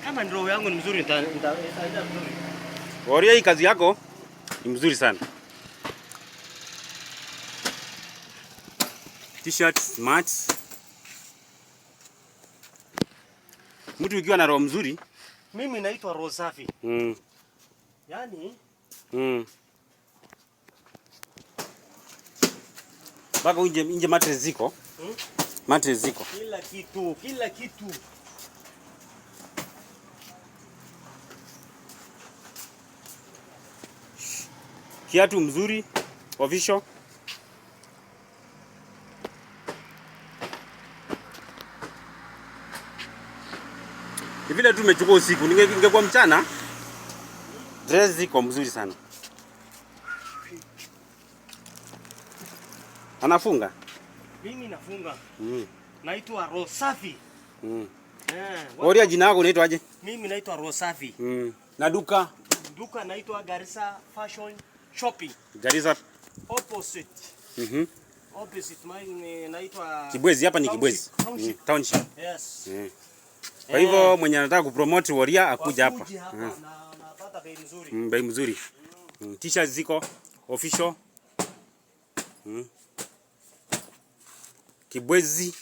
Kama roho yangu ni mzuri nitaenda mzuri. Waria, hii kazi yako ni mzuri sana. T-shirt smart. Mtu ukiwa na roho mzuri, mimi naitwa roho safi. Yaani baka nje mattress ziko. Mattress ziko. Kila kitu. Kiatu mzuri, official. Ni vile tu umechukua usiku, ningekuwa mchana. Dress ziko mzuri sana. Anafunga? Mimi nafunga. Naitwa roho safi. Waria, jina lako unaitwa aje? Mimi naitwa roho safi. Na duka? Duka naitwa Garissa Fashion Shopping. Garissa opposite. Opposite mine naitwa Kibwezi. Hapa ni Kibwezi. Township. Yes. Kwa hivyo mwenye anataka kupromote Waria akuja hapa. Na napata bei nzuri. Bei mzuri. T-shirt ziko official. Kibwezi.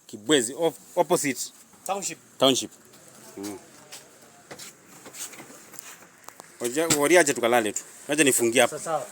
Kibwezi opposite Township. Waria, aje tukalale tu. Aje nifungie hapa. Sawa.